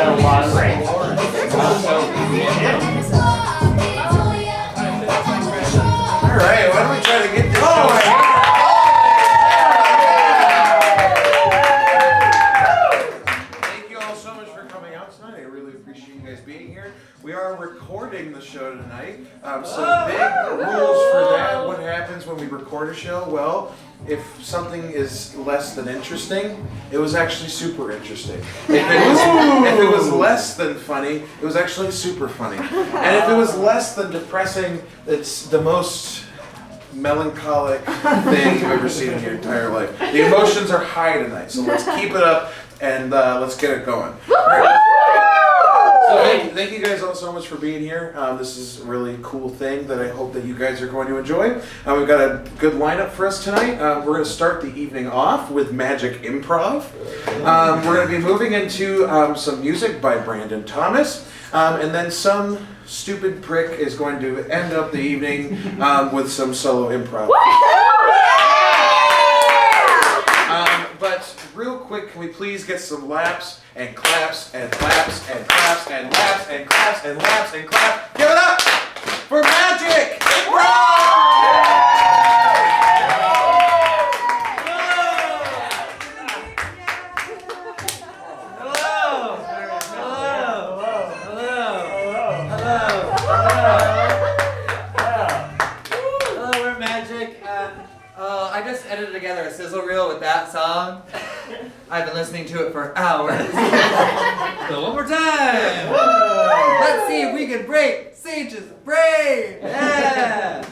got a lot of rain. All right, why don't we try to get this going? Thank you all so much for coming out tonight. I really appreciate you guys being here. We are recording the show tonight. Some big rules for that. What happens when we record a show? Well, if something is less than interesting, it was actually super interesting. If it was less than funny, it was actually super funny. And if it was less than depressing, it's the most melancholic thing you've ever seen in your entire life. The emotions are high tonight, so let's keep it up and let's get it going. So thank you guys all so much for being here. This is a really cool thing that I hope that you guys are going to enjoy. We've got a good lineup for us tonight. We're going to start the evening off with Magic Improv. We're going to be moving into some music by Brandon Thomas. And then some stupid prick is going to end up the evening with some solo improv. But real quick, can we please get some laps and claps and claps and claps and laps and claps and laps and claps? Give it up for Magic Improv! I just edited together a sizzle reel with that song. I've been listening to it for hours. So one more time. Let's see if we can break Sage's brain. Yeah.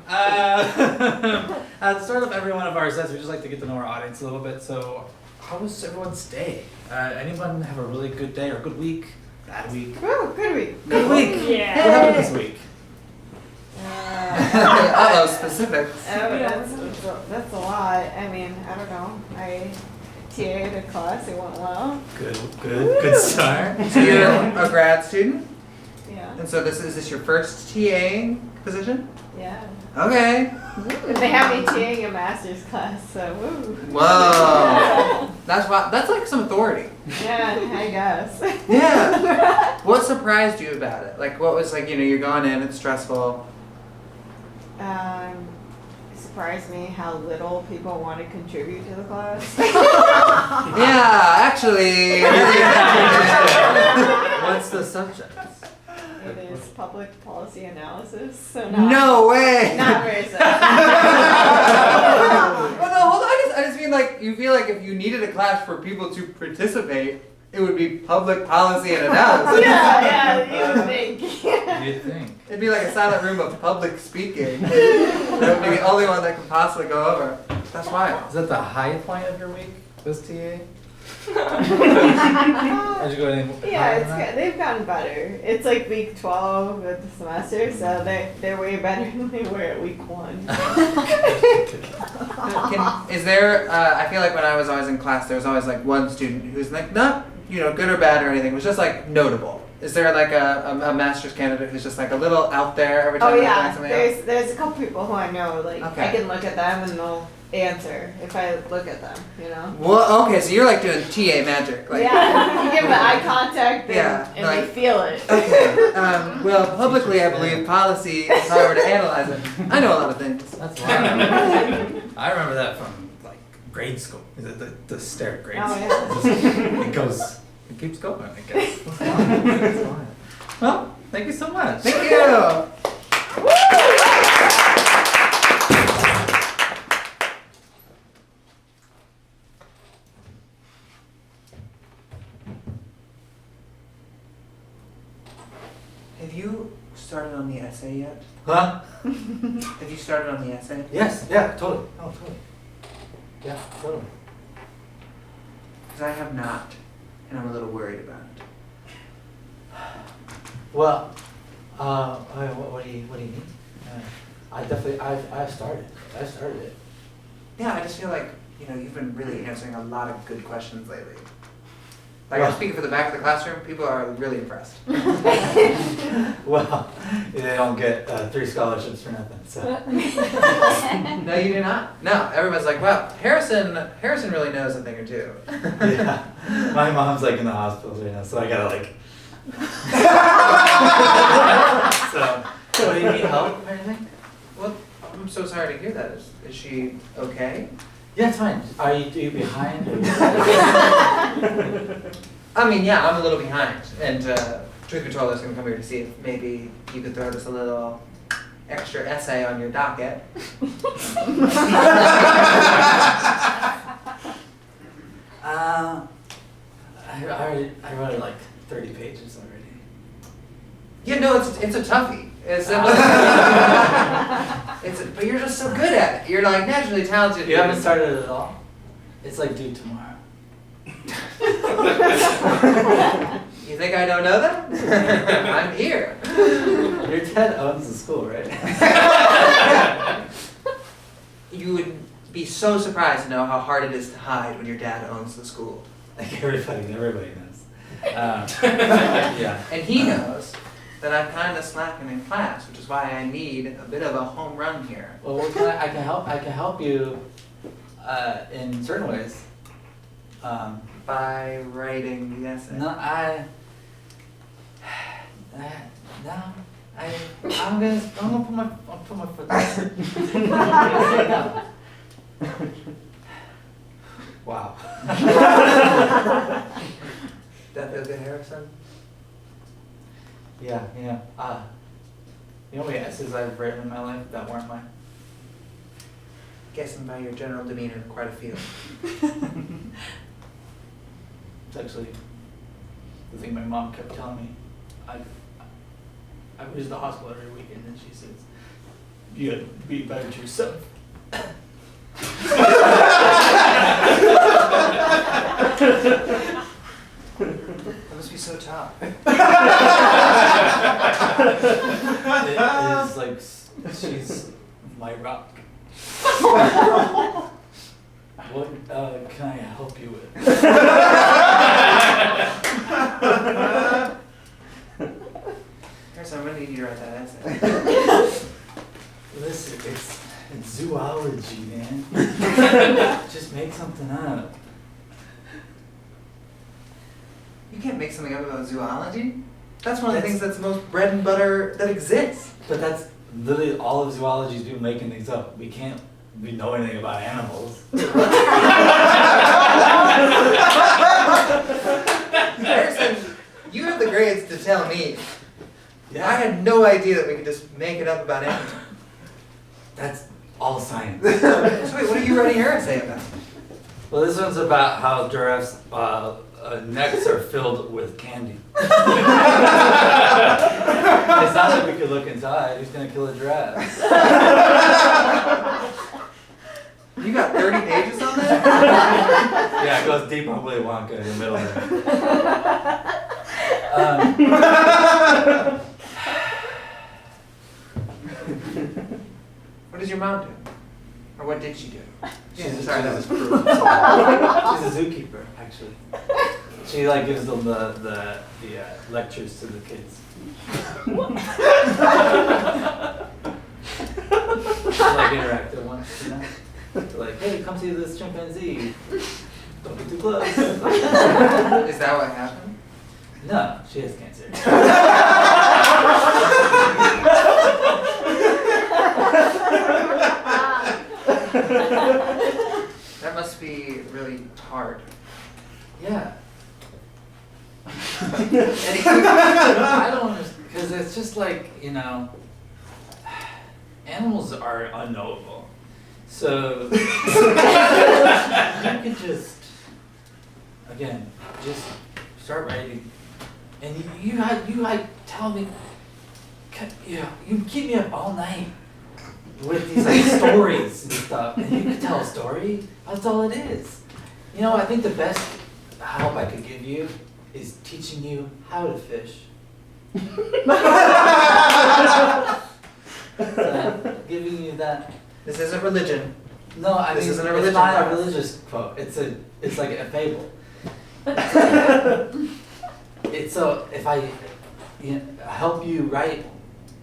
At the start of every one of our sets, we just like to get to know our audience a little bit. So, how was everyone's day? Anyone have a really good day or good week? Bad week? Ooh, good week. Good week. Yeah. What happened this week? Uh-oh, specifics. That's a lot. I mean, I don't know. I TA'd a class. It went well. Good start. So you're a grad student? Yeah. And so is this your first TA position? Yeah. Okay. They have me TAing a master's class, so woo. Whoa. That's like some authority. Yeah, I guess. Yeah. What surprised you about it? Like, what was like, you're going in, it's stressful. It surprised me how little people want to contribute to the class. Yeah, actually. What's the subject? It is public policy analysis, so No way. not very Well, no, hold on. I just mean like, you feel like if you needed a class for people to participate, it would be public policy and analysis. Yeah, you would think. You'd think. It'd be like a silent room of public speaking. That would be the only one that could possibly go over. That's wild. Is that the high point of your week, this TA? How'd you go in? Yeah, they've gotten better. It's like week 12 of the semester, so they're way better than they were at week 1. Is there, I feel like when I was always in class, there was always like one student who's like not, good or bad or anything, it was just like notable. Is there like a master's candidate who's just like a little out there every time Oh they yeah, find something else? there's a couple people who I know, like Okay. I can look at them and they'll answer if I look at them, Well, okay, so you're like doing TA magic. Like, yeah, you give them eye contact and like, they feel it. Okay. Well, publicly, I believe policy, if I were to analyze it, I know a lot of things. That's wild. I remember that from like grade school. Is it the stare at grade Oh, school? yeah. It keeps going, I guess. That's wild. Well, thank you so much. Thank you. Have you started on the essay yet? Huh? Have you started on the essay? Yes, yeah, totally. Oh, totally. Yeah, totally. Because I have not, and I'm a little worried about it. Well, what do you mean? I've started. I started it. Yeah, I just feel like, you've been really answering a lot of good questions lately. Like, I'm speaking for the back of the classroom, people are really impressed. Well, they don't get 3 scholarships for nothing, so. No, you do not? No, everyone's like, wow, Harrison really knows a thing or two. Yeah, my mom's like in the hospital right now, so I gotta like. So, So, do you need help or anything? Well, I'm so sorry to hear that. Is she okay? yeah, it's fine. Are you behind? I mean, yeah, I'm a little behind. And truth be told, I was going to come here to see if maybe you could throw just a little extra essay on your docket. I wrote like 30 pages already. Yeah, no, it's a toughie. But you're just so good at it. You're like naturally talented. You haven't started it at all? It's like due tomorrow. You think I don't know that? I'm here. Your dad owns the school, right? You would be so surprised to know how hard it is to hide when your dad owns the school. Like everybody knows. Yeah. And he knows that I'm kind of slacking in class, which is why I need a bit of a home run here. Well, what I can help you in certain ways. By writing the essay. No, I'm gonna put my foot down. No. Wow. That feel good, Harrison? Yeah. You know how many essays I've written in my life that weren't mine? Guessing by your general demeanor, quite a few. It's actually the thing my mom kept telling me. I visit the hospital every weekend, and she says, "You gotta be better to yourself." That must be so tough. It is like she's my rock. What can I help you with? Harrison, I'm gonna need you to write that essay. Listen, it's zoology, man. Just make something up. You can't make something up about zoology. That's one of the things that's the most bread and butter that exists. But that's literally all of zoology is doing, making things up. We can't know anything about animals. Harrison, you have the grades to tell me. Yeah. I had no idea that we could just make it up about anything. That's all science. So wait, what are you writing your essay about? Well, this one's about how giraffes' necks are filled with candy. It's not like we could look inside. Who's gonna kill a giraffe? You got 30 pages on that? Yeah, it goes deep on Willy Wonka in the middle there. What does your mom do? Or what did she do? Sorry, that was cruel. She's a zookeeper, actually. She like gives them the lectures to the kids. Like interactive ones, you know? They're like, hey, come see this chimpanzee. Don't be too close. Is that what happened? No, she has cancer. That must be really hard. Yeah. I don't understand, because it's just like, animals are unknowable. So, you can just start writing. And you tell me, you keep me up all night with these like stories and stuff. And you could tell a story, that's all it is. I think the best help I could give you is teaching you how to fish. Giving you that. This isn't religion. No, I This mean, isn't a it's religion not a class. religious quote. It's like a fable. It's so if I help you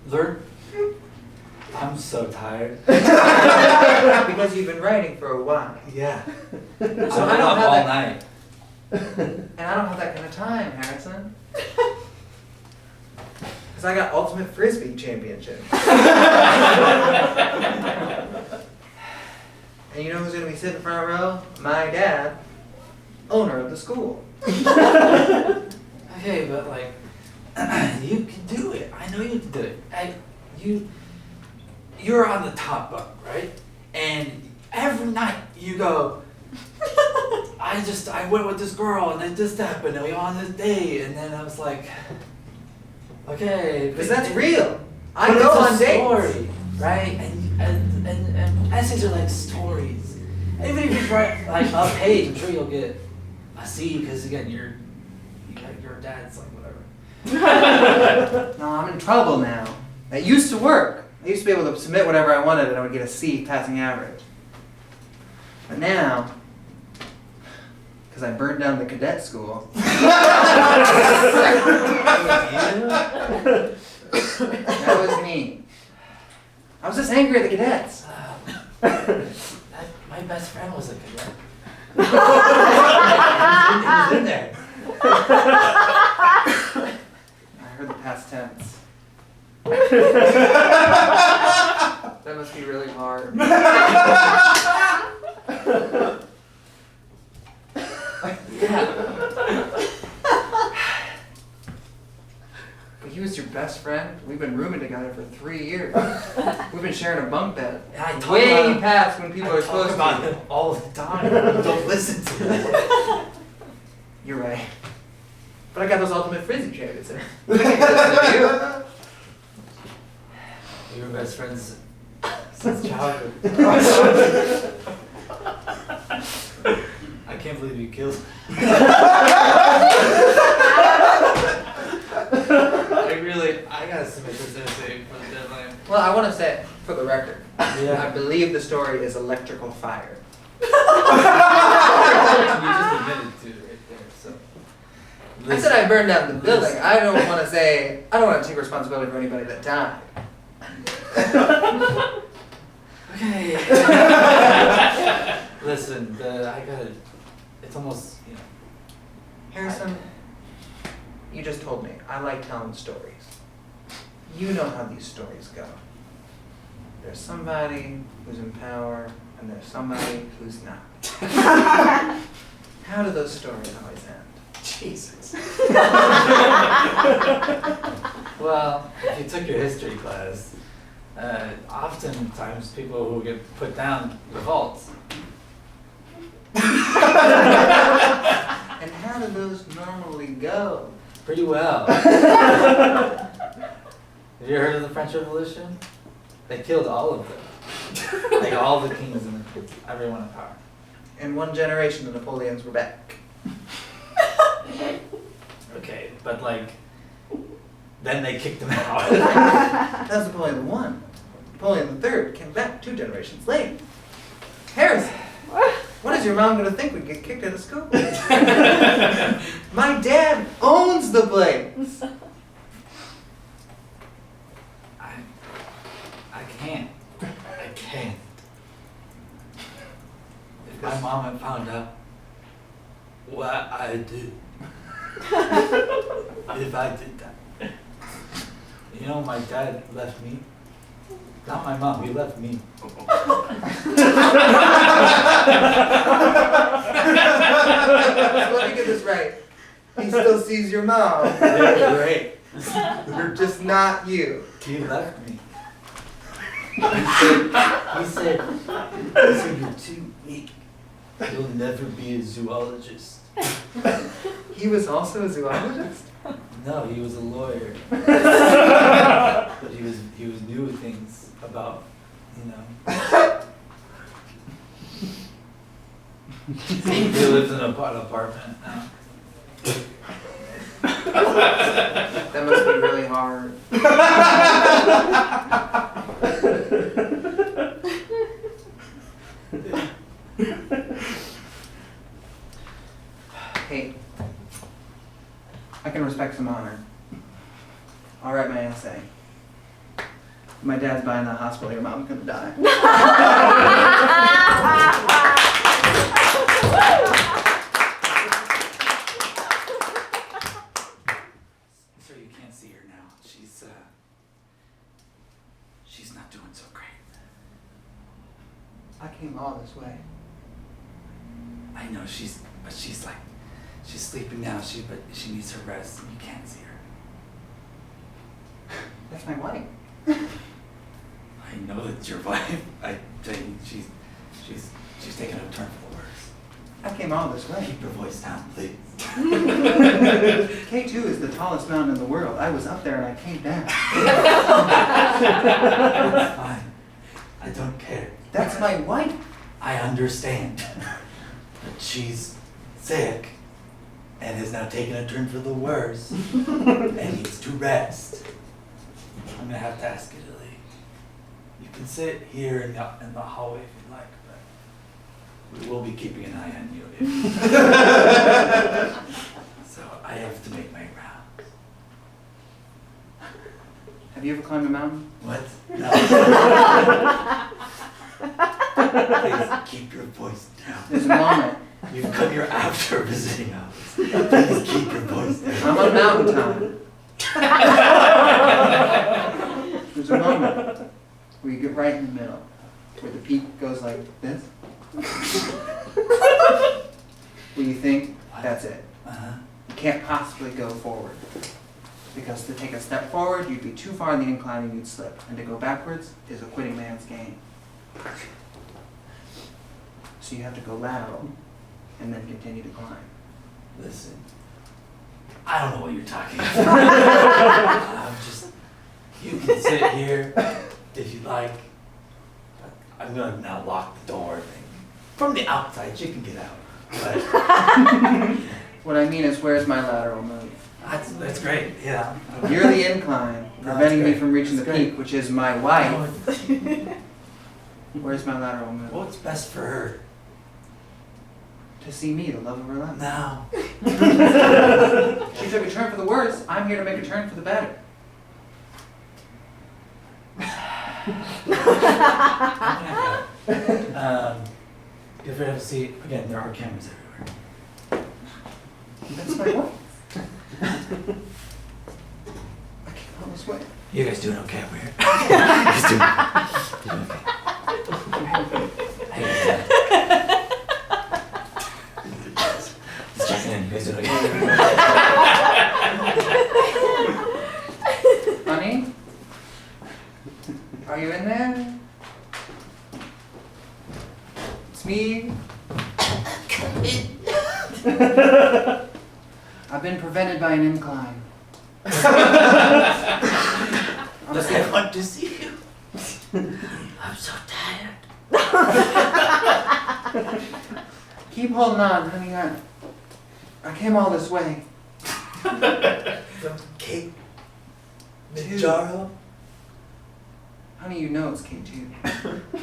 learn. I'm so tired. Because you've been writing for a while. Yeah. So I've been I don't up have all that, night. and I don't have that kind of time, Harrison. Because I got Ultimate Frisbee Championship. And you know who's going to be sitting front row? My dad, owner of the school. Okay, but like, you can do it. I know you can do it. You're on the top bunk, right? And every night you go, I went with this girl and then this happened and we went on this date and then I was like, okay. Because that's real. I But go it's a on dates. story, right? And essays are like stories. Even if you write like a page, I'm sure you'll get a C because again, your dad's like whatever. No, I'm in trouble now. It used to work. I used to be able to submit whatever I wanted and I would get a C, passing average. But now, because I burned down the cadet school. That was me. I was just angry at the cadets. My best friend was a cadet. He was in there. I heard the past tense. That must be really hard. But he was your best friend? We've been rooming together for 3 years. We've been sharing a bunk bed. And I talk Way about- past when people I are talk supposed about to. him all the time. You don't listen to me. You're right. But I got those ultimate frisbee champions. I can't listen to you. We were best friends since childhood. I can't believe you killed him. I gotta submit this essay for the deadline. Well, I want to say, for the record, I Yeah. believe the story is electrical fire. You just admitted to it right there, so. I said I burned down the building. I don't want to say, I don't want to take responsibility for anybody that died. Okay. Listen, it's almost, Harrison, you just told me I like telling stories. You know how these stories go. There's somebody who's in power, and there's somebody who's not. How do those stories always end? Jesus. Well, if you took your history class, oftentimes people who get put down revolt. And how do those normally go? Pretty well. Have you heard of the French Revolution? They killed all of them. Like all the kings and everyone in power. In one generation, the Napoleons were back. Okay, but then they kicked them out. That was Napoleon I. Napoleon III came back 2 generations later. Harrison, what is your mom going to think we get kicked out of school? My dad owns the place. I can't. I can't. If my mom had found out what I do, if I did that, my dad left me. Not my mom, he left me. So let me get this right. He still sees your mom. They're great. You're just not you. He left me. He said, you're too weak. You'll never be a zoologist. He was also a zoologist? No, he was a lawyer. But he was new at things about, He lives in an apartment now. That must be really hard. Hey, I'm honored. I'll write my essay. My dad's buying that hospital, your mom's gonna die. So you can't see her now. She's not doing so great. I came all this way. I know she's sleeping now. But she needs her rest, and you can't see her. That's my wife. I know that's your wife. I tell you, she's taking a turn for the worse. I came all this way. Keep your voice down, please. K2 is the tallest mountain in the world. I was up there and I came down. It's fine. I don't care. That's my wife. I understand. But she's sick and is now taking a turn for the worse and needs to rest. I'm gonna have to ask you to leave. You can sit here in the hallway if you'd like, but we will be keeping an eye on you. So I have to make my rounds. Have you ever climbed a mountain? What? No. Please keep your voice down. There's a moment. You've come here after visiting us. Please keep your voice down. I'm on mountain time. There's a moment where you get right in the middle, where the peak goes like this. Where you think, that's it. Uh-huh. You can't possibly go forward. Because to take a step forward, you'd be too far in the incline and you'd slip. And to go backwards is a quitting man's game. So you have to go lateral and then continue to climb. Listen, I don't know what you're talking about. You can sit here if you like. But I'm gonna now lock the door thing. From the outside, you can get out. But What I mean is, where's my lateral move? that's great, yeah. You're the incline, preventing me great. from reaching That's the great. peak, which is my wife. Where's my lateral move? What's best for her? To see me, the love of her life. Now. She took a turn for the worse. I'm here to make a turn for the better. You ever have a seat? Again, there are cameras everywhere. That's my wife. I came all this way. You guys doing okay over here? You guys doing okay? Hey, just checking in. You guys doing okay? Honey? Are you in there? It's me. I've been prevented by an incline. I want to see you. I'm so tired. Keep holding on, honey. I came all this way. From Cape Kilimanjaro? Honey, you know it's K2.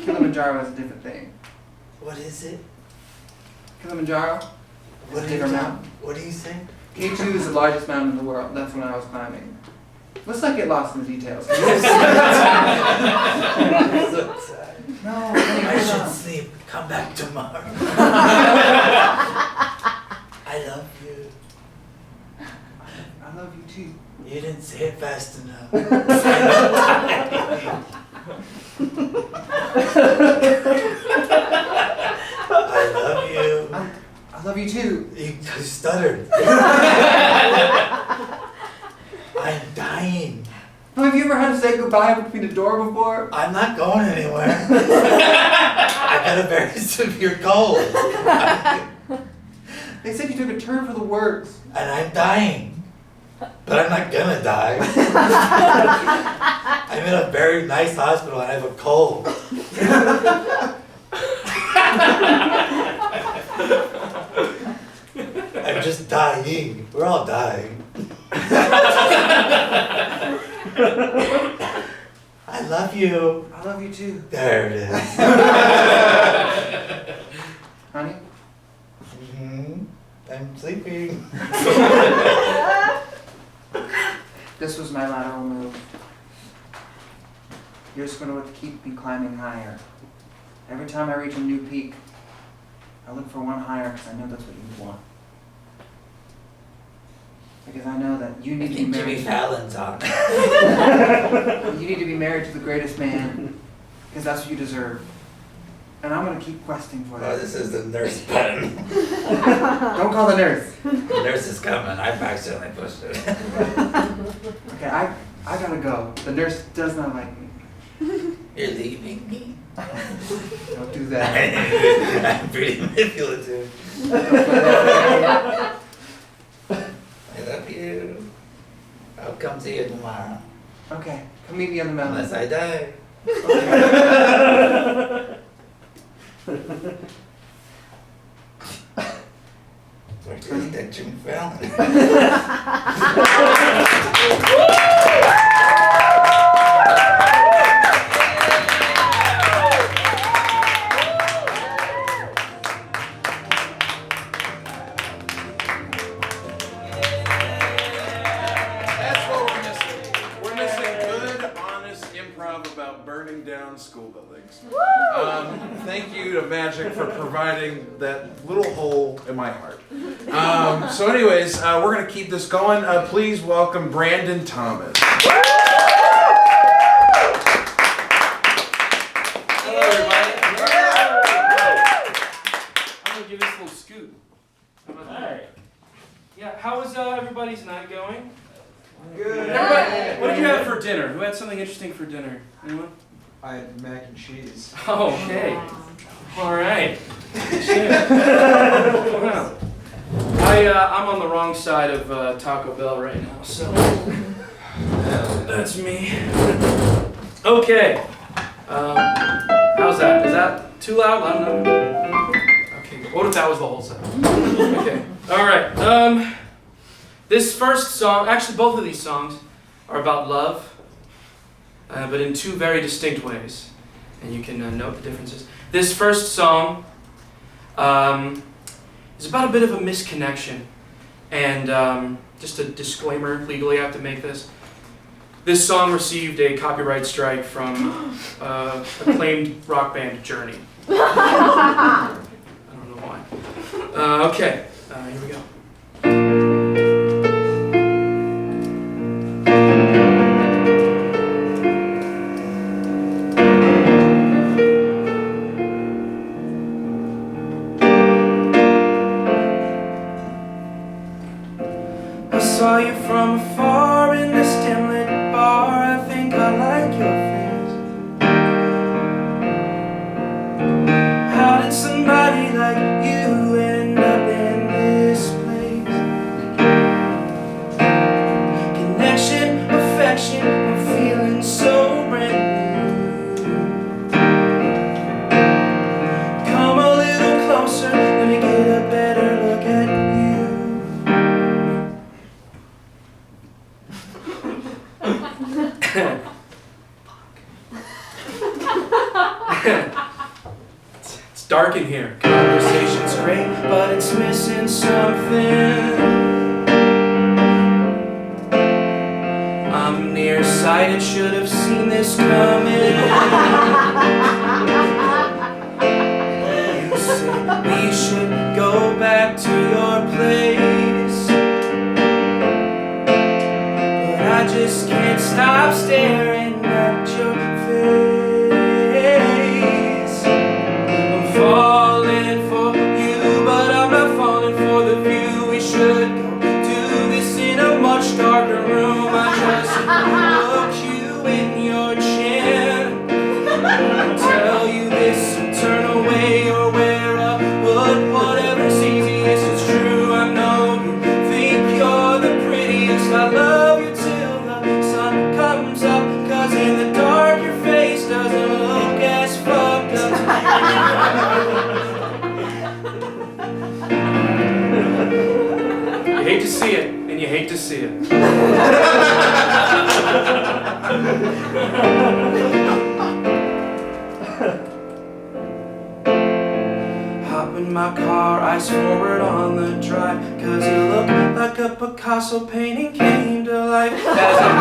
Kilimanjaro is a different thing. What is it? Kilimanjaro? What It's a do you different think? mountain. What do you think? K2 is the largest mountain in the world. That's when I was climbing. Let's not get lost in the details. I'm so sad. No, honey, I hold should on. sleep. Come back tomorrow. I love you. I love you too. You didn't say it fast enough. I love you. I love you too. You stuttered. I'm dying. Have you ever had to say goodbye between the door before? I'm not going anywhere. I got a very severe cold. They said you took a turn for the worse. And I'm dying. But I'm not gonna die. I'm in a very nice hospital and I have a cold. I'm just dying. We're all dying. I love you. I love you too. There it is. Honey? I'm sleeping. this was my lateral move. You're just going to keep me climbing higher. Every time I reach a new peak, I look for one higher because I know that's what you want. Because I know that you I need to be think Jimmy married. Fallon's on. You need to be married to the greatest man because that's what you deserve. And I'm going to keep questing for Oh, that. this is the nurse button. Don't call the nurse. The nurse is coming. I accidentally pushed it. Okay, I gotta go. The nurse does not like me. You're leaving me? Don't do that. I'm pretty manipulative. Don't play that. I love you. I'll come see you tomorrow. Okay, come meet me on the mountain. Unless I die. Where's that Jimmy Fallon? That's what we're missing. We're missing good, honest improv about burning down school buildings. Thank you to Magic for providing that little hole in my heart. So anyways, we're going to keep this going. Please welcome Brandon Thomas. Hello, everybody. I'm gonna give this a little scoop. How about that? Yeah, how was everybody's night going? Good. Everybody, what did you have for dinner? Who had something interesting for dinner? Anyone? I had mac and cheese. Oh, okay. All right. Wow. I'm on the wrong side of Taco Bell right now, so that's me. Okay. How's that? Is that too loud? I don't know. Okay. What if that was the whole set? Okay. All right. This first song, actually both of these songs, are about love, but in two very distinct ways, and you can note the differences. This first song is about a bit of a misconnection, and just a disclaimer, legally I have to make this. This song received a copyright strike from acclaimed rock band Journey. I don't know why. Okay, here we go. I saw you from afar in this dim lit bar. I think I like your face. How did somebody like you end up in this place? Connection, affection, I'm feeling so brand new. Come a little closer, let me get a better look at you. It's dark in here. Conversation's great, but it's missing something. I'm nearsighted, should have seen this coming. You said we should go back to your place, but I just can't stop staring at your face. I'm falling for you, but I'm not falling for the view. We should go do this in a much darker room. I just look you in your chin, tell you this, turn away or wear a hood, whatever's easiest, it's true. I know you think you're the prettiest. I love you till the sun comes up, 'cause in the dark your face doesn't look as fucked up to me. You hate to see it, and you hate to see it. Hop in my car, eyes forward on the drive, 'cause you look like a Picasso painting came to life as I'm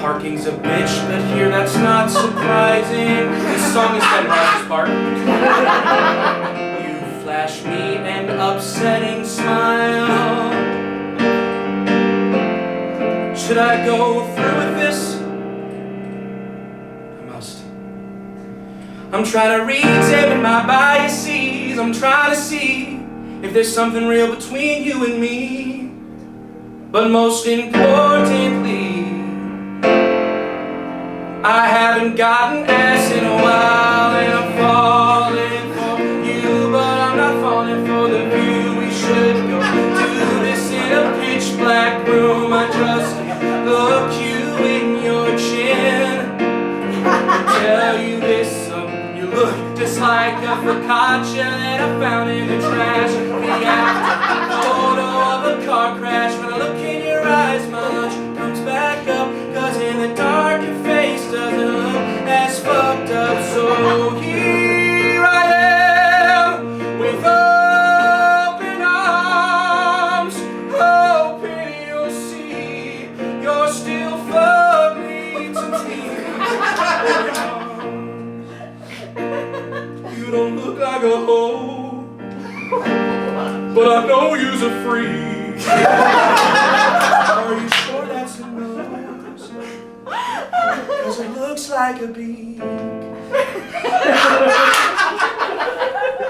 Parking's a bitch, but here that's not surprising. This song is from Rogers Park. You flash me an upsetting smile. Should I go through with this? I must. I'm trying to re-examine my biases. I'm trying to see if there's something real between you and me. But most importantly, I haven't gotten ass in a while, and I'm falling for you, but I'm not falling for the view. We should go do this in a pitch black room. I just look you in your chin and tell you this. You look just like a focaccia that I found in the trash. React to a photo of a car crash. When I look in your eyes, my lunch comes back up. Cause in the dark your face doesn't look as fucked up. So here I am with open arms, hoping you'll see you're still fugly to tears. You don't look like a hoe, but I know you're a freak. Are you sure that's a nose? Cause it looks like a beak.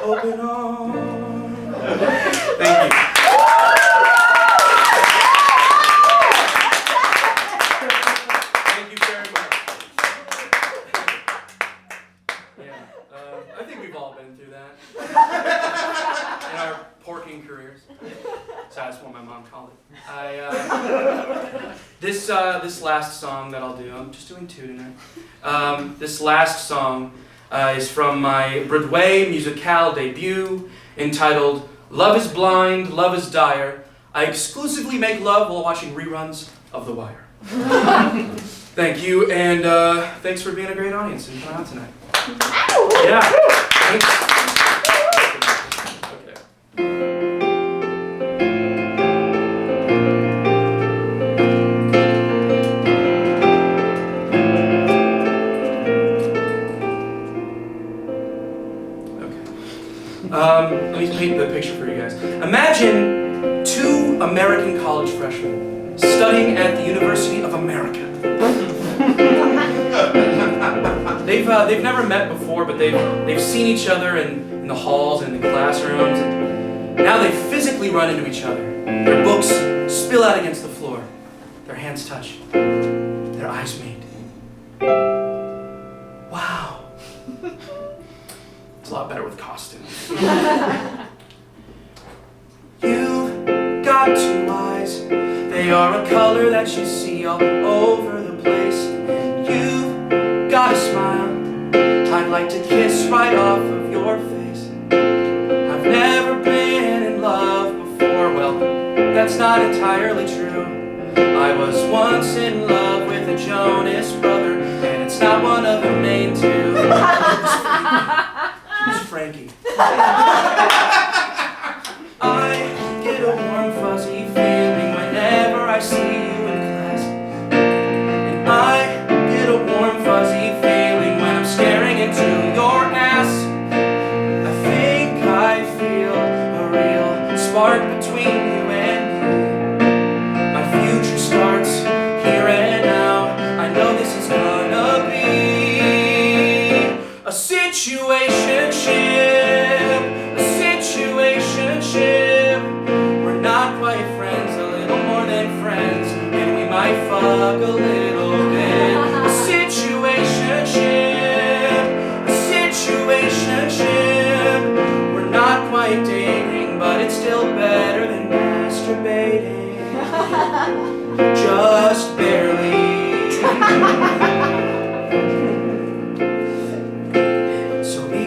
Open arms. Thank you. Thank you very much. Yeah, I think we've all been through that in our porking careers. So that's what my mom called it. This last song that I'll do, I'm just doing two tonight. This last song is from my Broadway musicale debut entitled Love is Blind, Love is Dire. I exclusively make love while watching reruns of The Wire. Thank you, and thanks for being a great audience and coming out tonight. Yeah, thanks. Let me paint the picture for you guys. Imagine two American college freshmen studying at the University of America. They've never met before, but they've seen each other in the halls and in the classrooms, and now they physically run into each other. Their books spill out against the floor. Their hands touch. Their eyes meet. Wow. It's a lot better with costumes. You've got two eyes. They are a color that you see all over the place. And you've got a smile I'd like to kiss right off of your face. I've never been in love before. Well, that's not entirely true. I was once in love with a Jonas brother, and it's not one of the main two. Who's Frankie? I get a warm fuzzy feeling whenever I see you in class. And I get a warm fuzzy feeling when I'm staring into your ass. I think I feel a real spark between you and me. My future starts here and now. I know this is gonna be a situationship, a situationship. We're not quite friends, a little more than friends, and we might fuck a little bit. A situationship, a situationship. We're not quite dating, but it's still better than masturbating. Just barely.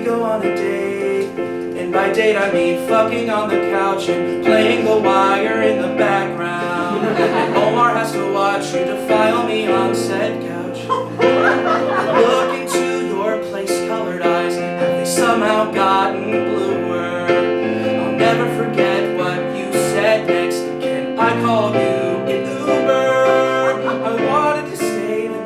Go on a date, and by date I mean fucking on the couch and playing The Wire in the background. And Omar has to watch you defile me on said couch. Look into your place-colored eyes, have they somehow gotten bluer? I'll never forget what you said next. Can I call you an Uber? I wanted to stay the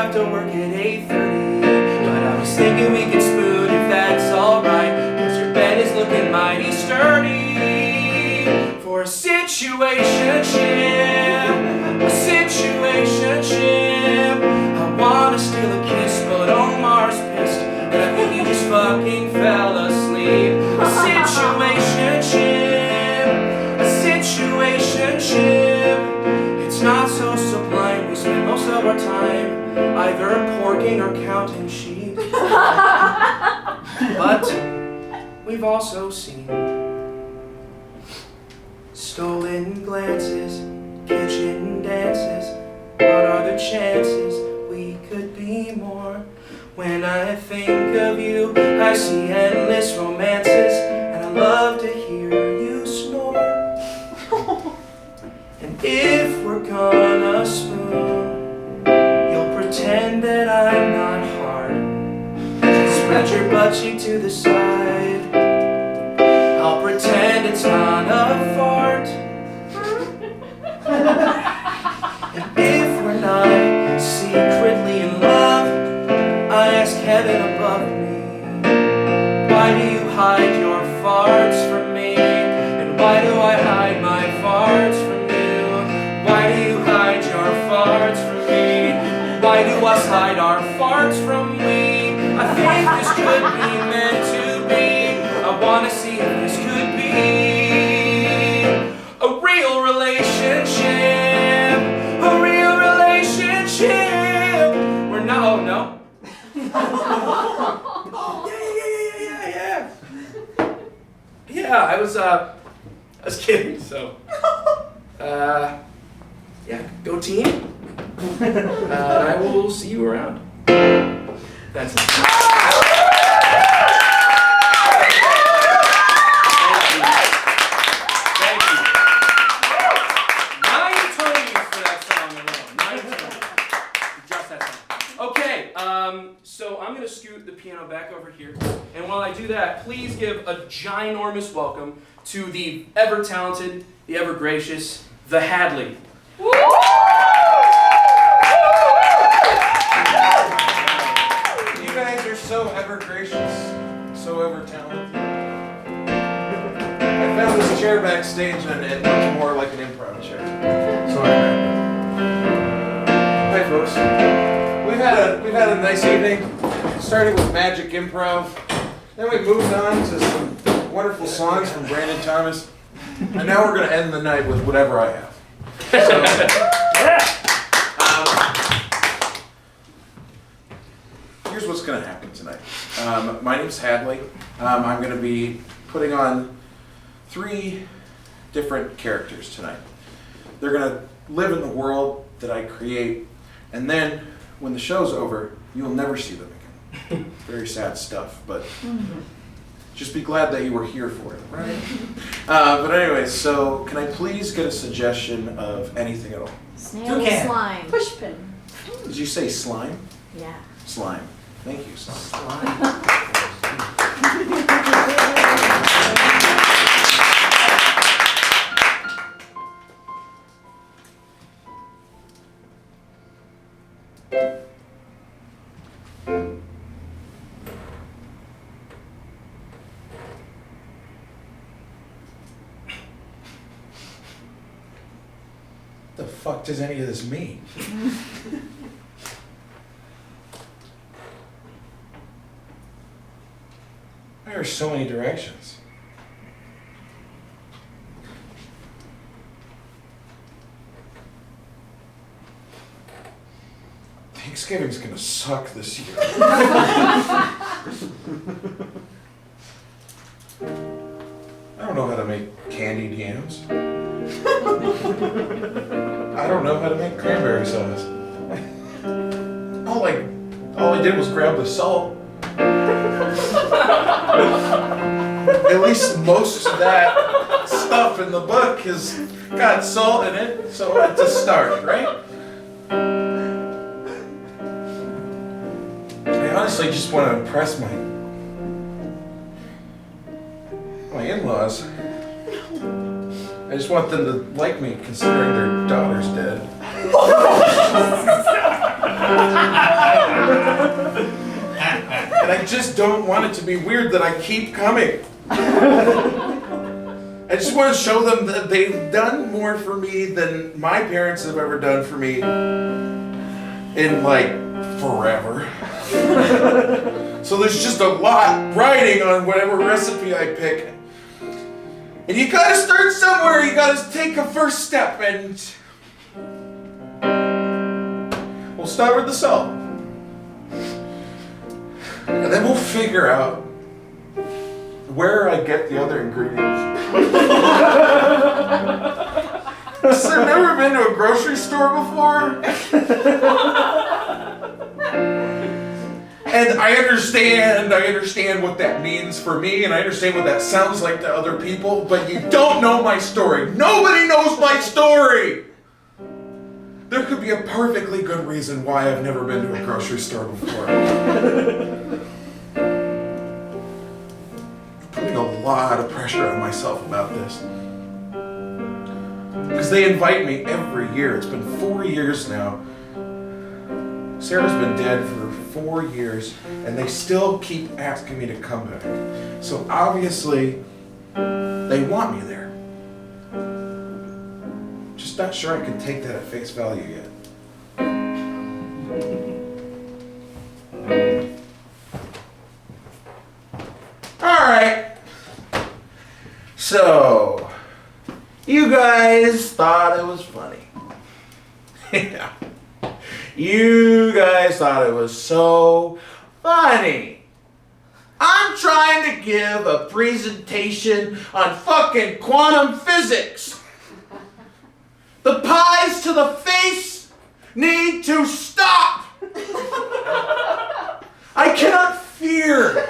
have to work at 8:30. But I was thinking we could spoon if that's alright, 'cause your bed is looking mighty sturdy for a situationship, a situationship. I wanna steal a kiss, but Omar's pissed, and I think he just fucking fell asleep. A situationship, a situationship. It's not so sublime. We spend most of our time either porking or counting sheep. But we've also seen stolen glances, kitchen dances. What are the chances we could be more? When I think of you, I see endless romances, and I love to hear you snore. And if we're gonna spoon, you'll pretend that I'm not hard. Spread your butt cheek to the side. I'll pretend it's not a fart. And if we're not secretly in love, I ask heaven above me, why do you hide your farts from me? And why do I hide my farts from you? Why do you hide your farts from me? Why do us hide our farts from we? I think this could be meant to be. I wanna see if this could be a real relationship, a real relationship. We're not, oh no. Oh, yeah. Yeah, I was kidding, so. Yeah, go team. I will see you around. That's it. Thank you. 9 Tonys for that song alone. 9 Tonys. Just that song. Okay, so I'm gonna scoot the piano back over here, and while I do that, please give a ginormous welcome to the ever-talented, the ever-gracious, the Hadley. You guys are so ever gracious, so ever talented. I found this chair backstage and it looked more like an improv chair. So I Hi folks. We've had a nice evening. Started with Magic Improv. Then we moved on to some wonderful songs from Brandon Thomas. And now we're gonna end the night with whatever I have. So, here's what's going to happen tonight. My name's Hadley. I'm going to be putting on 3 different characters tonight. They're going to live in the world that I create, and then when the show's over, you'll never see them again. Very sad stuff, but just be glad that you were here for it, right? But anyways, so can I please get a suggestion of anything at all? Snail Toucan. slime. Pushpin. Did you say slime? Yeah. Slime. Thank you, slime. The fuck does any of this mean? There are so many directions. Thanksgiving's gonna suck this year. I don't know how to make candied yams. I don't know how to make cranberry sauce. All I did was grab the salt. At least most of that stuff in the book has got salt in it, so it's a start, right? I honestly just want to impress my in-laws. I just want them to like me, considering their daughter's dead. And I just don't want it to be weird that I keep coming. I just want to show them that they've done more for me than my parents have ever done for me in like forever. So there's just a lot riding on whatever recipe I pick. And you gotta start somewhere, you gotta take a first step, and we'll start with the salt. And then we'll figure out where I get the other ingredients. I've never been to a grocery store before. And I understand what that means for me, and I understand what that sounds like to other people, but you don't know my story. Nobody knows my story! There could be a perfectly good reason why I've never been to a grocery store before. Putting a lot of pressure on myself about this. Because they invite me every year. It's been 4 years now. Sarah's been dead for 4 years, and they still keep asking me to come back. So obviously, they want me there. Just not sure I can take that at face value yet. Alright. So, you guys thought it was funny. Yeah. You guys thought it was so funny. I'm trying to give a presentation on fucking quantum physics. The pies to the face need to stop. I cannot fear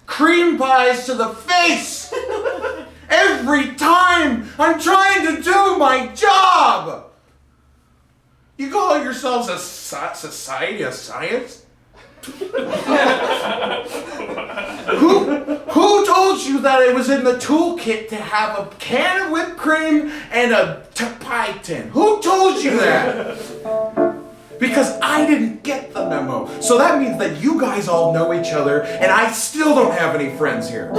cream pies to the face every time I'm trying to do my job. You call yourselves a society of science? Who told you that it was in the toolkit to have a can of whipped cream and a pie tin? Who told you that? Because I didn't get the memo. So that means that you guys all know each other and I still don't have any friends here.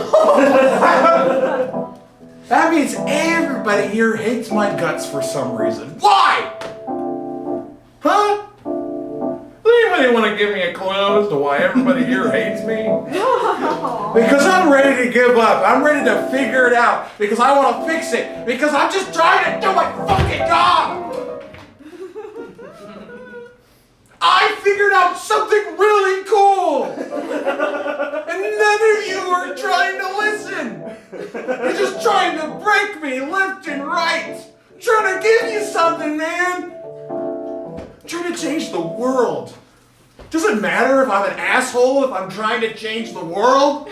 That means everybody here hates my guts for some reason. Why? Huh? Does anybody want to give me a clue as to why everybody here hates me? Because I'm ready to give up. I'm ready to figure it out. Because I want to fix it. Because I'm just trying to do my fucking job. I figured out something really cool. And none of you are trying to listen. You're just trying to break me left and right. I'm trying to give you something, man. Trying to change the world. Doesn't matter if I'm an asshole, if I'm trying to change the world.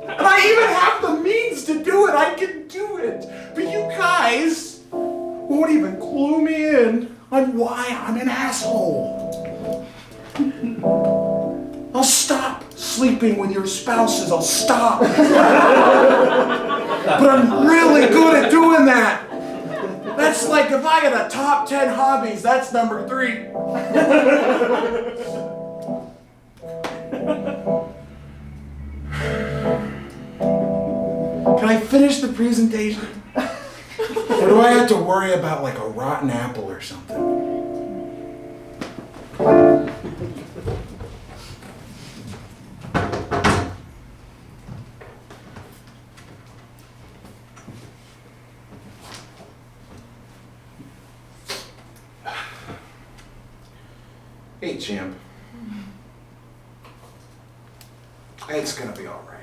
And I even have the means to do it. I can do it. But you guys won't even clue me in on why I'm an asshole. I'll stop sleeping with your spouses. I'll stop. But I'm really good at doing that. That's like if I had a top 10 hobbies, that's number 3. Can I finish the presentation? Or do I have to worry about like a rotten apple or something? Hey, champ. It's gonna be all right.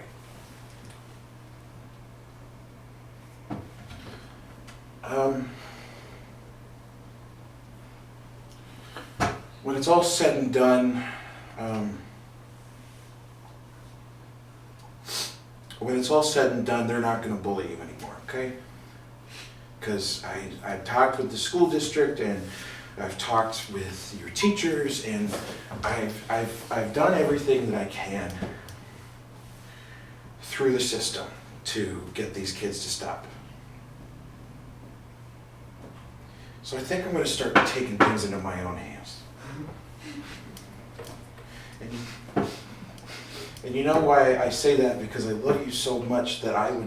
When it's all said and done, they're not gonna bully you anymore, okay? Because I've talked with the school district and I've talked with your teachers and I've done everything that I can through the system to get these kids to stop. So I think I'm going to start taking things into my own hands. And you know why I say that? Because I love you so much that I'd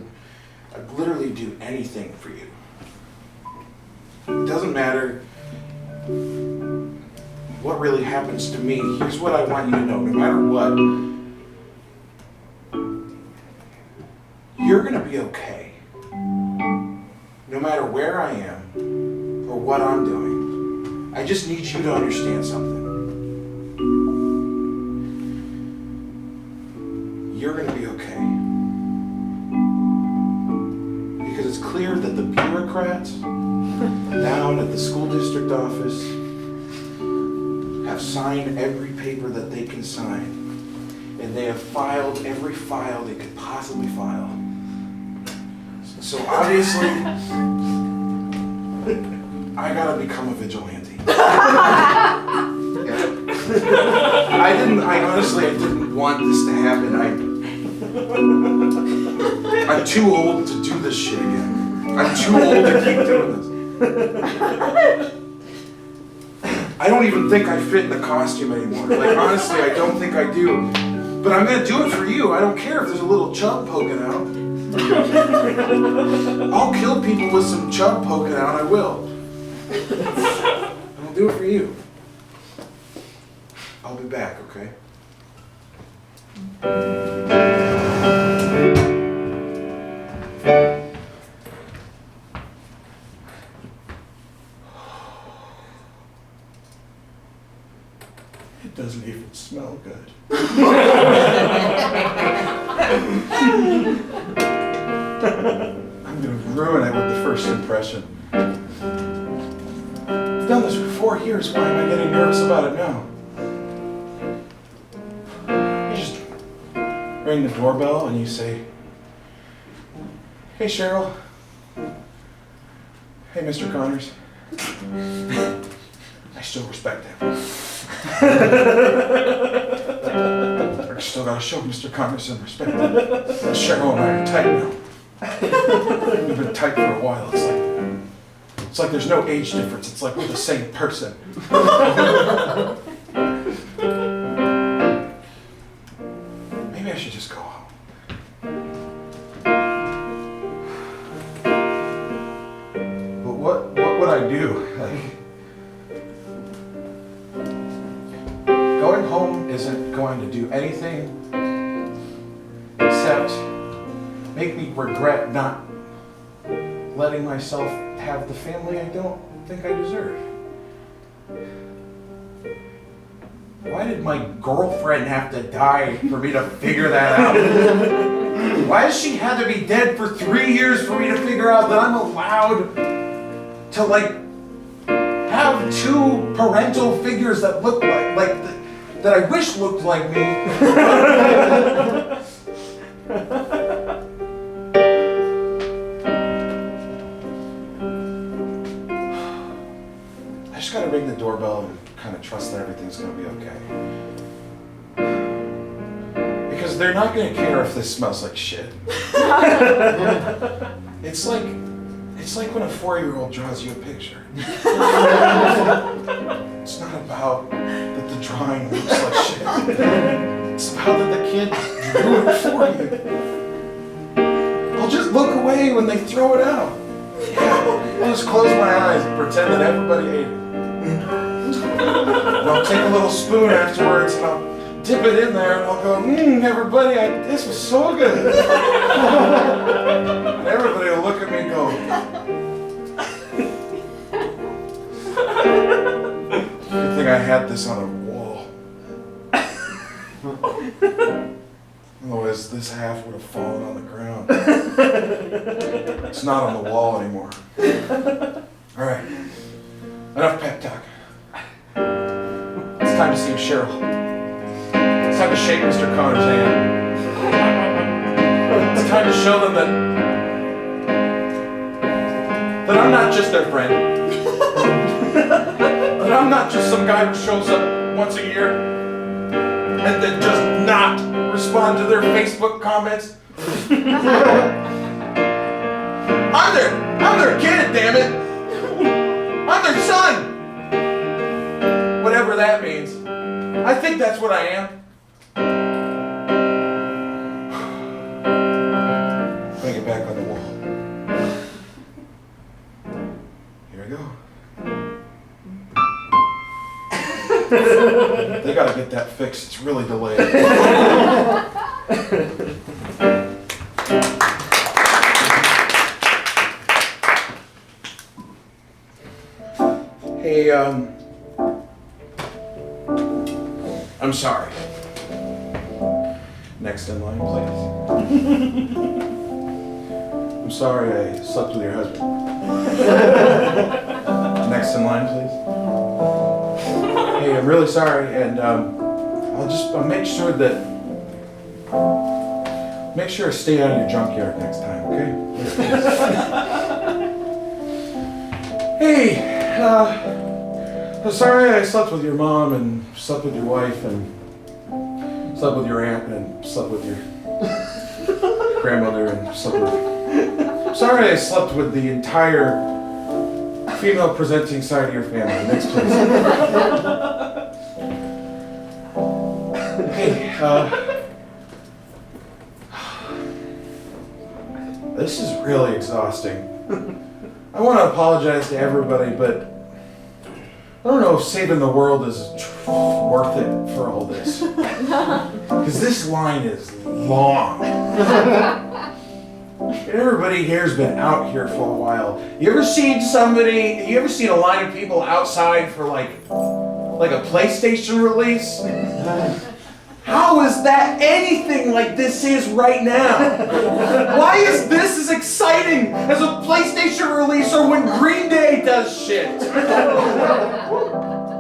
literally do anything for you. It doesn't matter what really happens to me. Here's what I want you to know. No matter what, you're gonna be okay. No matter where I am or what I'm doing. I just need you to understand something. You're gonna be okay. Because it's clear that the bureaucrats down at the school district office have signed every paper that they can sign. And they have filed every file they could possibly file. So obviously, I gotta become a vigilante. I honestly didn't want this to happen. I'm too old to do this shit again. I'm too old to keep doing this. I don't even think I fit in the costume anymore. Like, honestly, I don't think I do. But I'm gonna do it for you. I don't care if there's a little chub poking out. I'll kill people with some chub poking out, I will. I'll do it for you. I'll be back, okay? It doesn't even smell good. I'm gonna ruin it with the first impression. I've done this for 4 years. Why am I getting nervous about it now? You just ring the doorbell and you say, "Hey, Cheryl. Hey, Mr. Connors." I still respect him. I still gotta show Mr. Connors some respect. Cheryl and I are tight now. We've been tight for a while. It's like there's no age difference. It's like we're the same person. Maybe I should just go home. But what would I do? Going home isn't going to do anything except make me regret not letting myself have the family I don't think I deserve. Why did my girlfriend have to die for me to figure that out? Why has she had to be dead for 3 years for me to figure out that I'm allowed to, like, have 2 parental figures that look that I wish looked like me? I just gotta ring the doorbell and kind of trust that everything's gonna be okay. Because they're not gonna care if this smells like shit. It's like when a 4-year-old draws you a picture. It's not about that the drawing looks like shit. It's about that the kid drew it for you. I'll just look away when they throw it out. I'll just close my eyes and pretend that everybody ate it. And I'll take a little spoon afterwards and I'll dip it in there and I'll go, everybody, this was so good. And everybody will look at me and go, good thing I had this on a wall. Otherwise, this half would have fallen on the ground. It's not on the wall anymore. All right, enough pep talk. It's time to see Cheryl. It's time to shake Mr. Connor's hand. It's time to show them that I'm not just their friend. That I'm not just some guy who shows up once a year and then just not respond to their Facebook comments. I'm their kid, damn it. I'm their son. Whatever that means. I think that's what I am. I'm gonna get back on the wall. Here I go. They gotta get that fixed. It's really delayed. Hey, I'm sorry. Next in line, please. I'm sorry I slept with your husband. Next in line, please. Hey, I'm really sorry, and I'll make sure I stay out of your junkyard next time, okay? Hey, I'm sorry I slept with your mom and slept with your wife and slept with your aunt and slept with your grandmother and slept with... Sorry I slept with the entire female presenting side of your family. Next please. Hey, this is really exhausting. I want to apologize to everybody, but I don't know if saving the world is worth it for all this. Because this line is long. Everybody here's been out here for a while. You ever seen a line of people outside for like a PlayStation release? How is that anything like this is right now? Why is this as exciting as a PlayStation release or when Green Day does shit?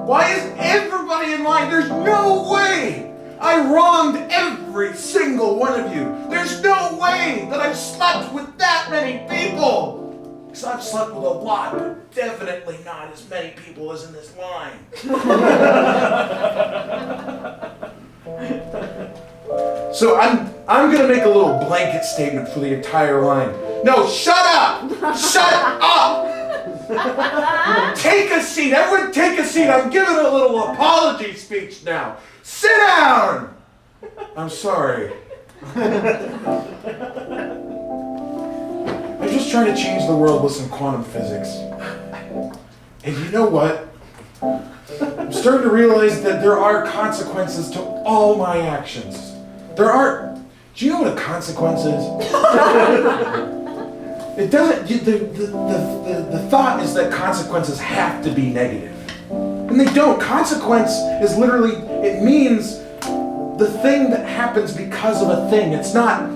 Why is everybody in line? There's no way I wronged every single one of you. There's no way that I've slept with that many people. Because I've slept with a lot, but definitely not as many people as in this line. So I'm gonna make a little blanket statement for the entire line. No, shut up! Shut up! Take a seat. Everyone take a seat. I'm giving a little apology speech now. Sit down! I'm sorry. I'm just trying to change the world with some quantum physics. And you know what? I'm starting to realize that there are consequences to all my actions. There are. Do you know what a consequence is? It doesn't. The thought is that consequences have to be negative, and they don't. Consequence is literally. It means the thing that happens because of a thing. It's not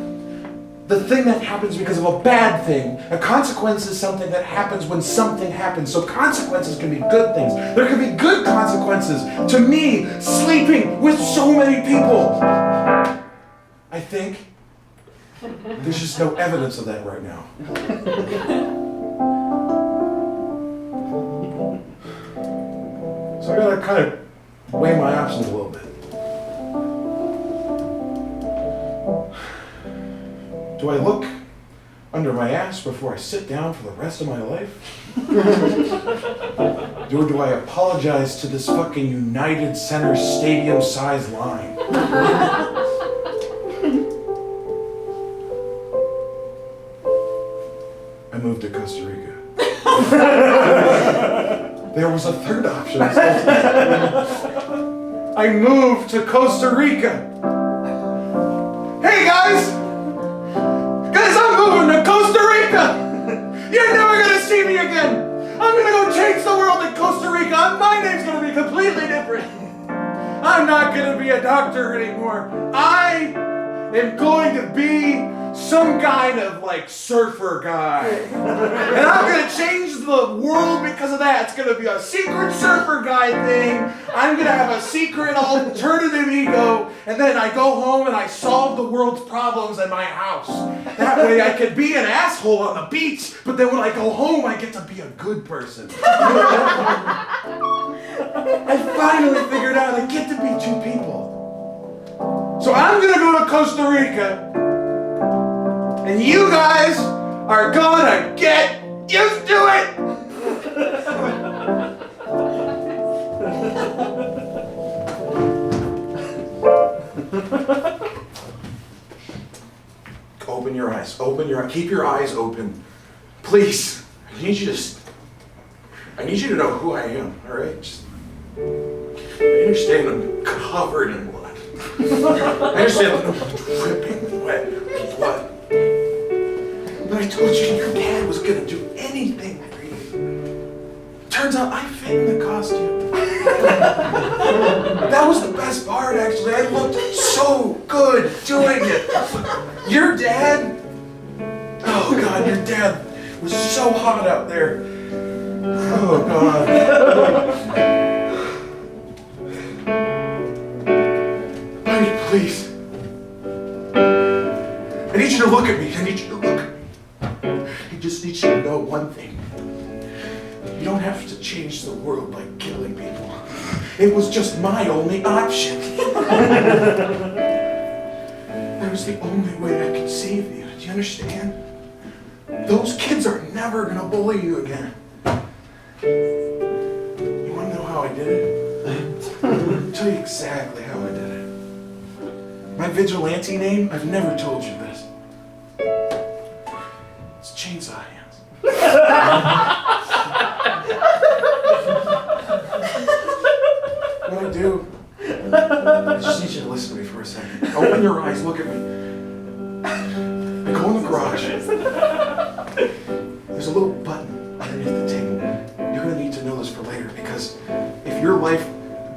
the thing that happens because of a bad thing. A consequence is something that happens when something happens. So consequences can be good things. There can be good consequences to me sleeping with so many people. I think there's just no evidence of that right now. So I gotta kind of weigh my options a little bit. Do I look under my ass before I sit down for the rest of my life? Or do I apologize to this fucking United Center stadium-sized line? I moved to Costa Rica. There was a third option. I moved to Costa Rica. Hey guys! I'm moving to Costa Rica! You're never gonna see me again! I'm gonna go change the world in Costa Rica! My name's gonna be completely different! I'm not gonna be a doctor anymore. I am going to be some kind of like surfer guy. And I'm gonna change the world because of that. It's gonna be a secret surfer guy thing. I'm gonna have a secret alternative ego. And then I go home and I solve the world's problems in my house. That way I could be an asshole on the beach, but then when I go home I get to be a good person. I finally figured out I get to be two people. So I'm gonna go to Costa Rica. And you guys are gonna get used to it! your eyes. Open your eyes. Keep your eyes open. Please. I need you to know who I am, all right? I understand I'm covered in blood. I understand that I'm dripping wet with blood. But I told you your dad was gonna do anything for you. Turns out I fit in the costume. That was the best part, actually. I looked so good doing it. Your dad, oh God, your dad was so hot out there. Oh God. Please. I need you to look at me. I need you to look at me. I just need you to know one thing. You don't have to change the world by killing people. It was just my only option. That was the only way I could save you. Do you understand? Those kids are never gonna bully you again. You wanna know how I did it? I'll tell you exactly how I did it. My vigilante name, I've never told you this. It's Chainsaw Hands. What I do, I just need you to listen to me for a second. Open your eyes, look at me. I go in the garage. There's a little button underneath the table. You're gonna need to know this for later, because if your life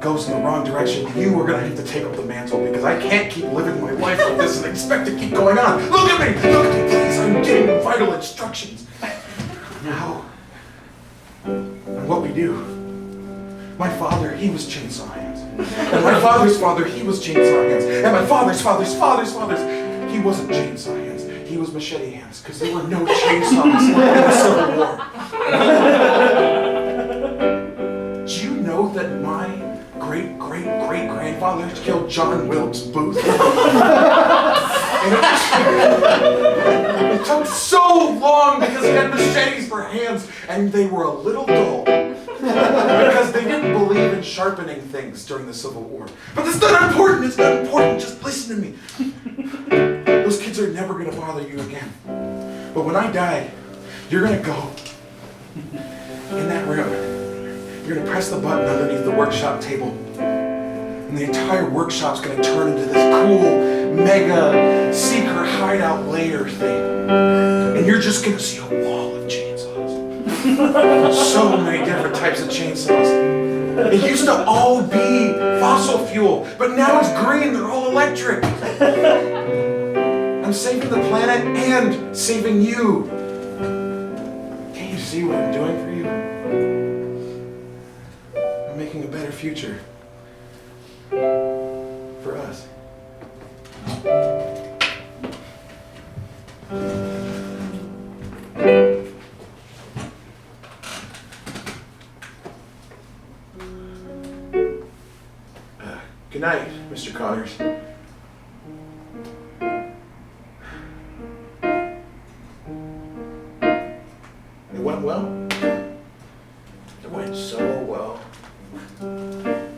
goes in the wrong direction, you are gonna have to take up the mantle, because I can't keep living my life like this and expect to keep going on. Look at me, please. I'm giving you vital instructions. Now, and what we do. My father, he was Chainsaw Hands. And my father's father, he was Chainsaw Hands. And my father's father's, he wasn't Chainsaw Hands. He was Machete Hands, because there were no chainsaws in the Civil War. Do you know that my great-great-great-grandfather killed John Wilkes Booth? And it took so long because he had machetes for hands, and they were a little dull. Because they didn't believe in sharpening things during the Civil War. But that's not important, it's not important, just listen to me. Those kids are never gonna bother you again. But when I die, you're gonna go in that room. You're gonna press the button underneath the workshop table. And the entire workshop's gonna turn into this cool, mega, secret hideout lair thing. And you're just gonna see a wall of chainsaws. So many different types of chainsaws. It used to all be fossil fuel, but now it's green, they're all electric. I'm saving the planet and saving you. Can't you see what I'm doing for you? I'm making a better future for us. Good night, Mr. Connors. It went well. It went so well.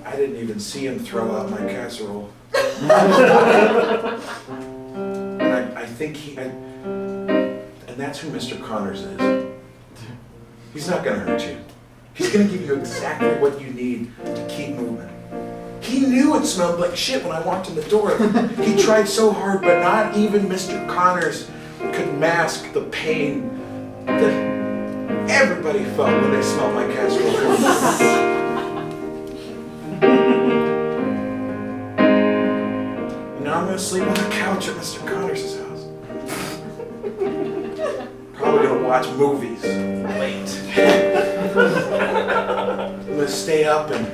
I didn't even see him throw out my casserole. And I think and that's who Mr. Connors is. He's not gonna hurt you. He's gonna give you exactly what you need to keep moving. He knew it smelled like shit when I walked in the door. He tried so hard, but not even Mr. Connors could mask the pain that everybody felt when they smelled my casserole. Now I'm gonna sleep on the couch at Mr. Connors' house. Probably gonna watch movies late. I'm gonna stay up and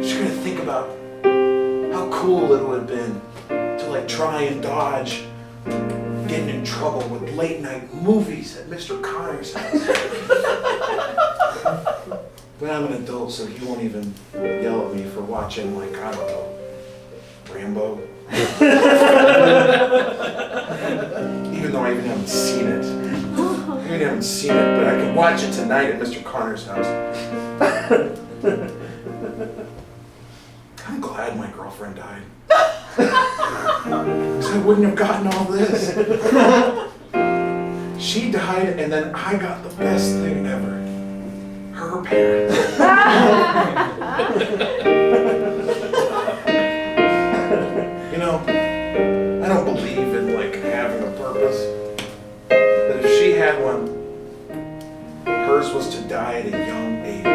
just gonna think about how cool it would have been to like try and dodge getting in trouble with late night movies at Mr. Connors' house. But I'm an adult, so he won't even yell at me for watching, like, I don't know, Rambo. Even though I even haven't seen it. But I can watch it tonight at Mr. Connors' house. I'm glad my girlfriend died. So I wouldn't have gotten all this. She died, and then I got the best thing ever. Her parents. You know, I don't believe in like having a purpose. But if she had one, hers was to die at a young age.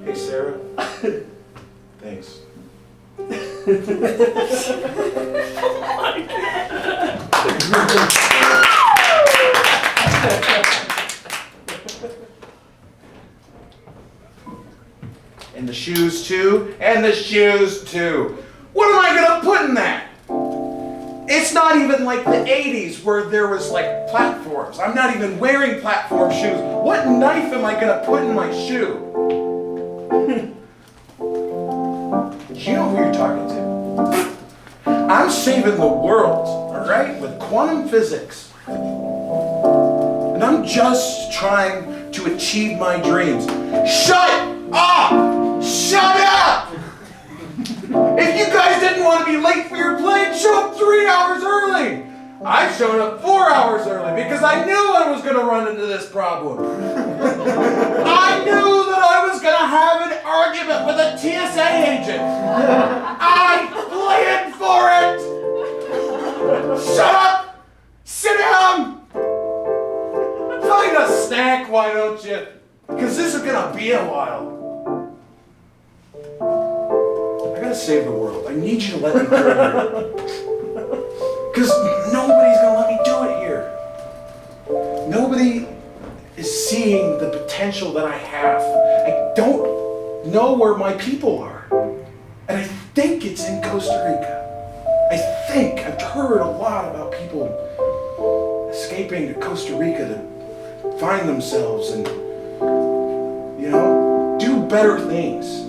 Hey Sarah, thanks. And the shoes too, and the shoes too. What am I gonna put in that? It's not even like the 80s where there was like platforms. I'm not even wearing platform shoes. What knife am I gonna put in my shoe? You know who you're talking to. I'm saving the world, all right, with quantum physics. And I'm just trying to achieve my dreams. Shut up! Shut up! If you guys didn't want to be late for your plane, show up 3 hours early. I showed up 4 hours early because I knew I was going to run into this problem. I knew that I was going to have an argument with a TSA agent. I planned for it. Shut up. Sit down. Find a snack, why don't you? Because this is going to be a while. I gotta save the world. I need you to let me do it here. Because nobody's gonna let me do it here. Nobody is seeing the potential that I have. I don't know where my people are. And I think it's in Costa Rica. I've heard a lot about people escaping to Costa Rica to find themselves and, you know, do better things.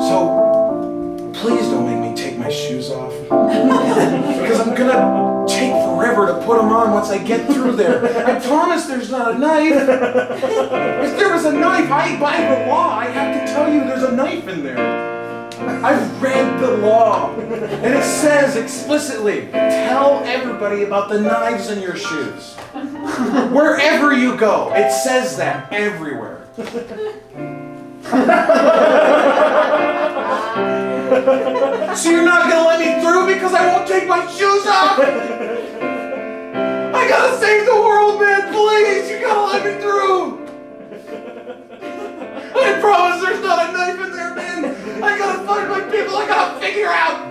So, please don't make me take my shoes off. Because I'm gonna take forever to put them on once I get through there. I promise there's not a knife. If there was a knife, by the law, I have to tell you there's a knife in there. I've read the law. And it says explicitly, tell everybody about the knives in your shoes. Wherever you go, it says that everywhere. So you're not gonna let me through because I won't take my shoes off? I gotta save the world, man, please! You gotta let me through! I promise there's not a knife in there, man! I gotta find my people, I gotta figure out!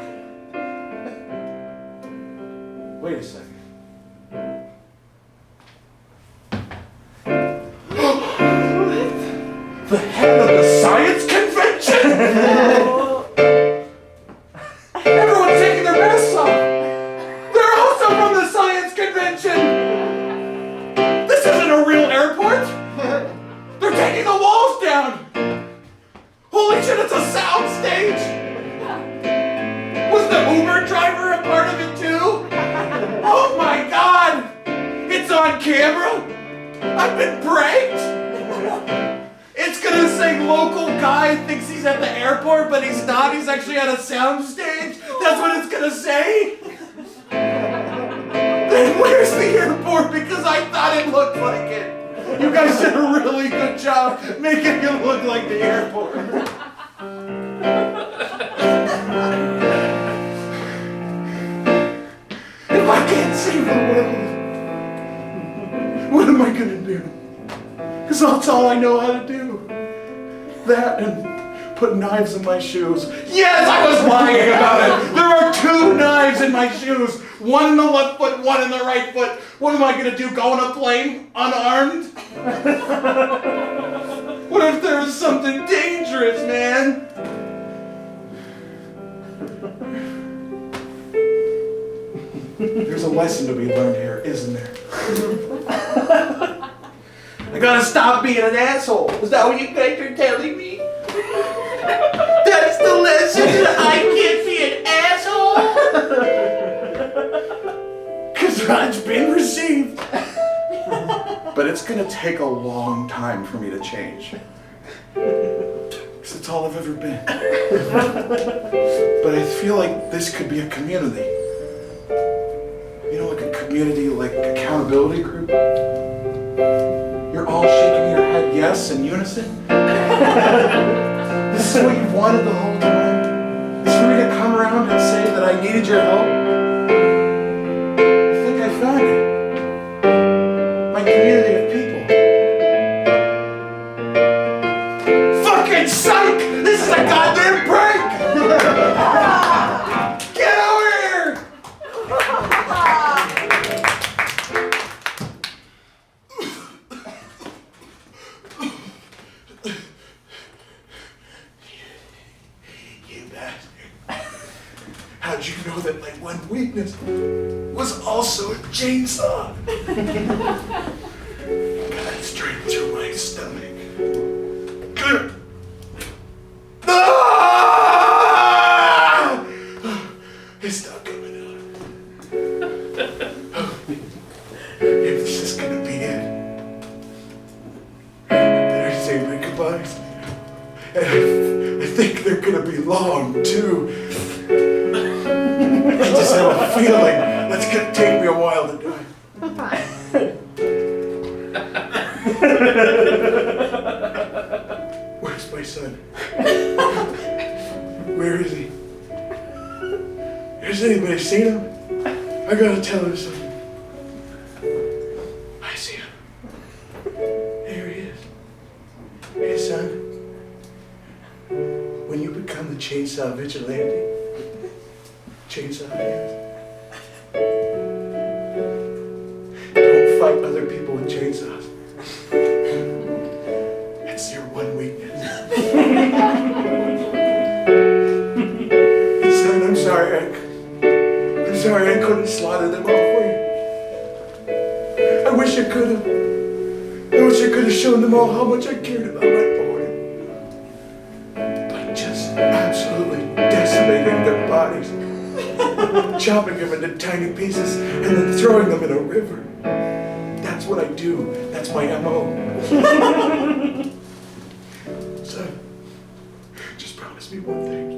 Wait a second. The head of the science convention! Everyone's taking their masks off! They're also from the science convention! This isn't a real airport! They're taking the walls down! Holy shit, it's a sound stage! Was the Uber driver a part of it too? Oh my god! It's on camera! I've been pranked! It's gonna say local guy thinks he's at the airport, but he's not. He's actually at a sound stage. That's what it's gonna say? Then where's the airport? Because I thought it looked like it. You guys did a really good job making it look like the airport. If I can't save the world, what am I gonna do? Because that's all I know how to do. That and put knives in my shoes. Yes, I was lying about it. There are 2 knives in my shoes. One in the left foot, one in the right foot. What am I going to do, go on a plane unarmed? What if there was something dangerous, man? There's a lesson to be learned here, isn't there? I gotta stop being an asshole. Is that what you guys are telling me? That's the lesson that I can't be an asshole? Because I've been received. But it's gonna take a long time for me to change. Because it's all I've ever been. But I feel like this could be a community. You know, like a community, like accountability group. You're all shaking your head yes in unison. This is what you've wanted the whole time. Is for me to come around and say that I needed your help. I think I found it. My community of people. Fucking psych! This is a goddamn prank! Get over here! You bastard. How'd you know that my one weakness was also a chainsaw? Got it straight through my stomach. Ah! It's not coming out. If this is gonna be it, then I say my goodbyes. And I think they're gonna be long too. I just have a feeling that's gonna take me a while to die. Where's my son? Where is he? Has anybody seen him? I gotta tell him something. I see him. There he is. Hey, son. When you become the chainsaw vigilante, chainsaw hands, don't fight other people with chainsaws. It's your one weakness. Son, I'm sorry. I'm sorry I couldn't slaughter them all for you. I wish I could have. I wish I could have shown them all how much I cared about my boy. By just absolutely decimating their bodies. Chopping them into tiny pieces and then throwing them in a river. That's what I do. That's my MO. Son, just promise me one thing.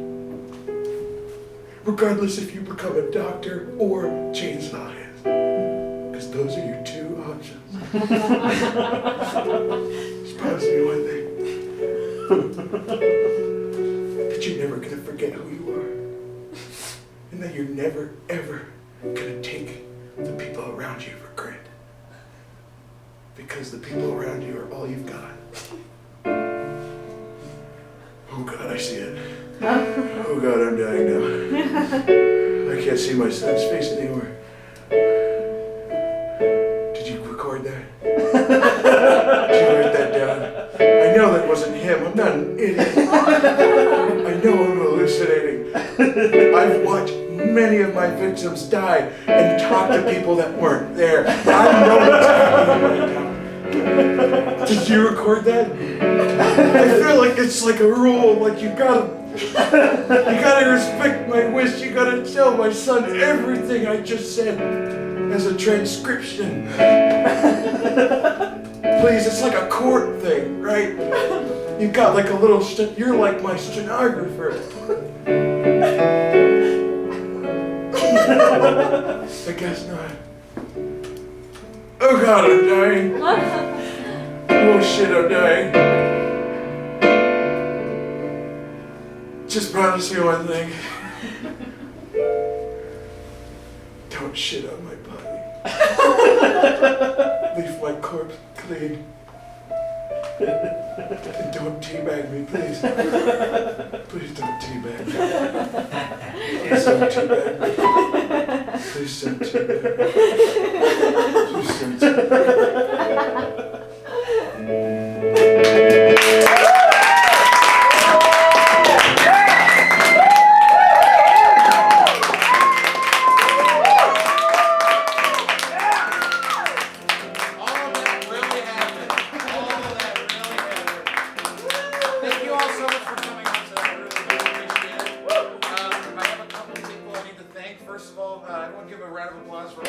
Regardless if you become a doctor or chainsaw hands, because those are your two options. Just promise me one thing. That you're never going to forget who you are. And that you're never, ever gonna take the people around you for granted. Because the people around you are all you've got. Oh God, I see it. Oh God, I'm dying now. I can't see my son's face anymore. Did you record that? Did you write that down? I know that wasn't him. I'm not an idiot. I know I'm hallucinating. I've watched many of my victims die and talk to people that weren't there. I know what's happening right now. Did you record that? I feel like it's like a rule, like you gotta respect my wish. You gotta tell my son everything I just said as a transcription. Please, it's like a court thing, right? You've got like a little, you're like my stenographer. I guess not. Oh God, I'm dying. Oh shit, I'm dying. Just promise me one thing. Don't shit on my body. Leave my corpse clean. And don't teabag me, please. Please don't teabag me. Please don't teabag me. Please don't teabag me. Please don't teabag me. First of all, everyone give a round of applause for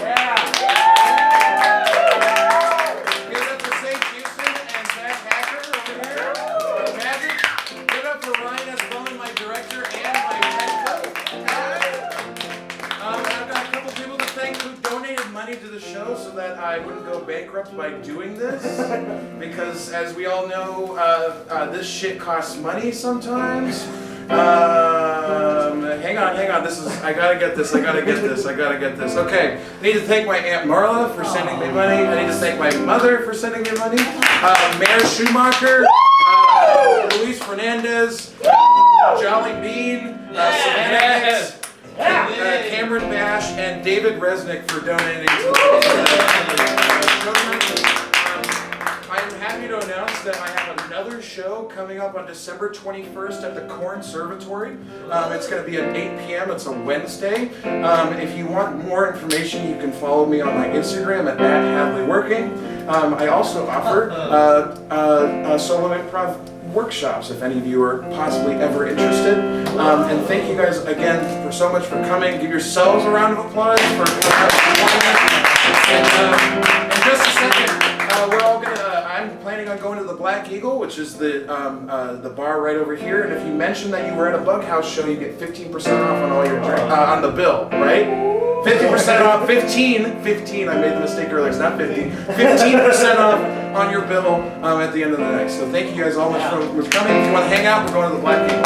I wouldn't go bankrupt by doing this, because as we all know, this shit costs money sometimes. Hang on. I gotta get this. Okay, I need to thank my Aunt Marla for sending me money. I need to thank my mother for sending me money. Mayor Schumacher, Luis Fernandez, Jolly Bean, Savannah Hicks, Cameron Bash, and David Resnick for donating to the I am happy to announce that I have another show coming up on December 21st at the Corn Servatory. It's going to be at 8 p.m. It's a Wednesday. If you want more information, you can follow me on my Instagram at @HadleyWorking. I also offer solo improv workshops if any of you are possibly ever interested. And thank you guys again for so much for coming. Give yourselves a round of applause for and in just a second, we're all gonna. I'm planning on going to the Black Eagle, which is the bar right over here. And if you mention that you were at a Bughouse show, you get 15% off on all your on the bill, right? 50% off. 15. I made the mistake earlier. It's not 50. 15% off on your bill at the end of the night. So thank you guys all much for coming. If you want to hang out, we're going to the Black Eagle.